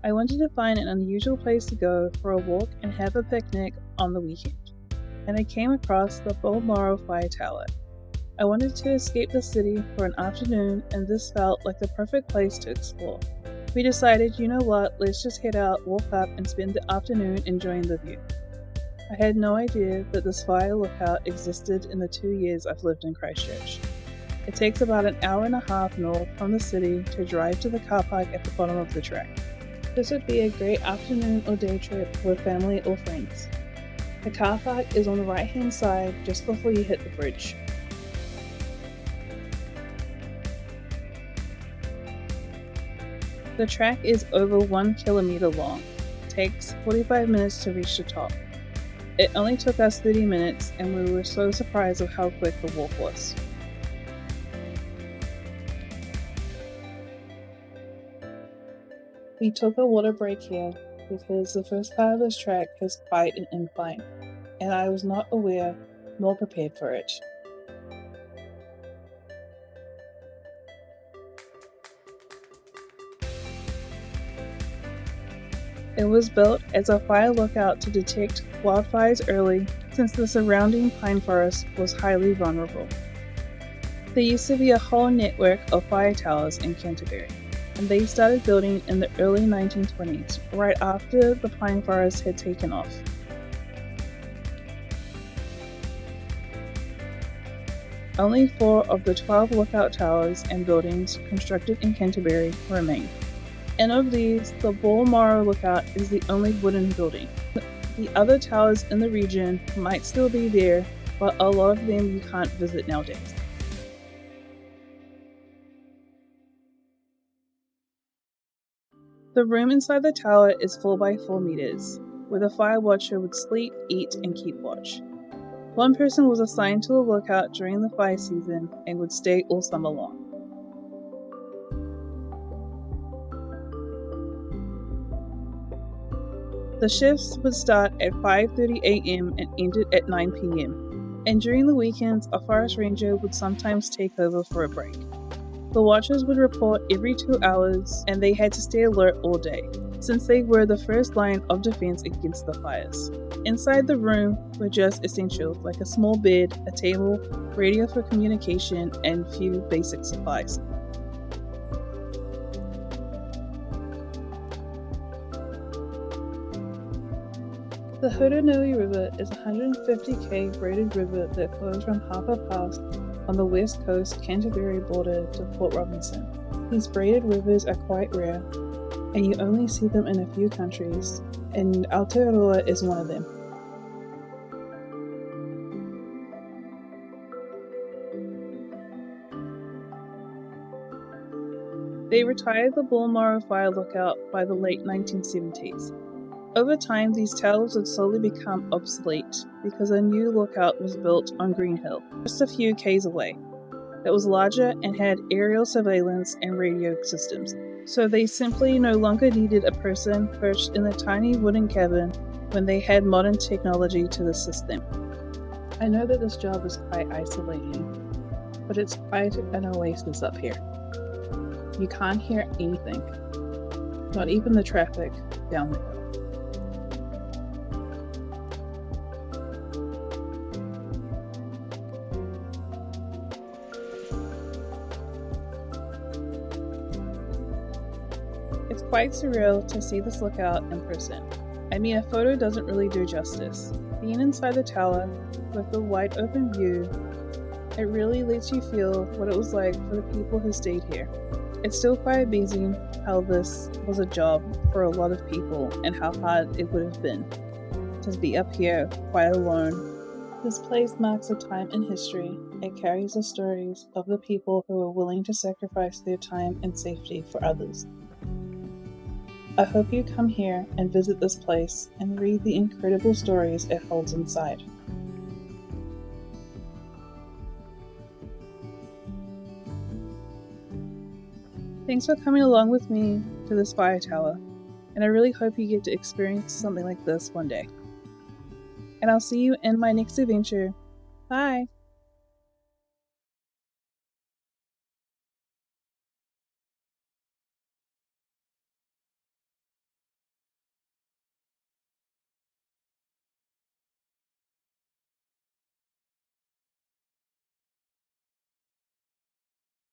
I wanted to find an unusual place to go for a walk and have a picnic on the weekend, and I came across the Balmoral Fire Tower. I wanted to escape the city for an afternoon, and this felt like the perfect place to explore. We decided, you know what, let's just head out, walk up, and spend the afternoon enjoying the view. I had no idea that this fire lookout existed in the 2 years I've lived in Christchurch. It takes about an hour and a half north from the city to drive to the car park at the bottom of the track. This would be a great afternoon or day trip with family or friends. The car park is on the right hand side just before you hit the bridge. The track is over 1 kilometer long. It takes 45 minutes to reach the top. It only took us 30 minutes, and we were so surprised of how quick the walk was. We took a water break here because the first part of this track has quite an incline, and I was not aware nor prepared for it. It was built as a fire lookout to detect wildfires early, since the surrounding pine forest was highly vulnerable. There used to be a whole network of fire towers in Canterbury, and they started building in the early 1920s, right after the pine forest had taken off. Only 4 of the 12 lookout towers and buildings constructed in Canterbury remain. And of these, the Balmoral Lookout is the only wooden building. The other towers in the region might still be there, but a lot of them you can't visit nowadays. The room inside the tower is 4 by 4 meters, where the fire watcher would sleep, eat, and keep watch. One person was assigned to the lookout during the fire season and would stay all summer long. The shifts would start at 5:30 a.m. and ended at 9 p.m. And during the weekends, a forest ranger would sometimes take over for a break. The watchers would report every 2 hours, and they had to stay alert all day, since they were the first line of defense against the fires. Inside the room were just essentials like a small bed, a table, radio for communication, and few basic supplies. The Hurunui River is a 150k braided river that flows from Harbour Pass on the west coast Canterbury border to Port Robinson. These braided rivers are quite rare, and you only see them in a few countries, and Aotearoa is one of them. They retired the Balmoral Fire Lookout by the late 1970s. Over time, these towers would slowly become obsolete because a new lookout was built on Green Hill, just a few k's away. It was larger and had aerial surveillance and radio systems, so they simply no longer needed a person perched in a tiny wooden cabin when they had modern technology to assist them. I know that this job is quite isolating, but it's quite an oasis up here. You can't hear anything, not even the traffic down the hill. It's quite surreal to see this lookout in person. I mean, a photo doesn't really do justice. Being inside the tower, with the wide open view, it really lets you feel what it was like for the people who stayed here. It's still quite amazing how this was a job for a lot of people and how hard it would have been to be up here quite alone. This place marks a time in history. It carries the stories of the people who were willing to sacrifice their time and safety for others. I hope you come here and visit this place and read the incredible stories it holds inside. Thanks for coming along with me to this fire tower, and I really hope you get to experience something like this one day. And I'll see you in my next adventure. Bye!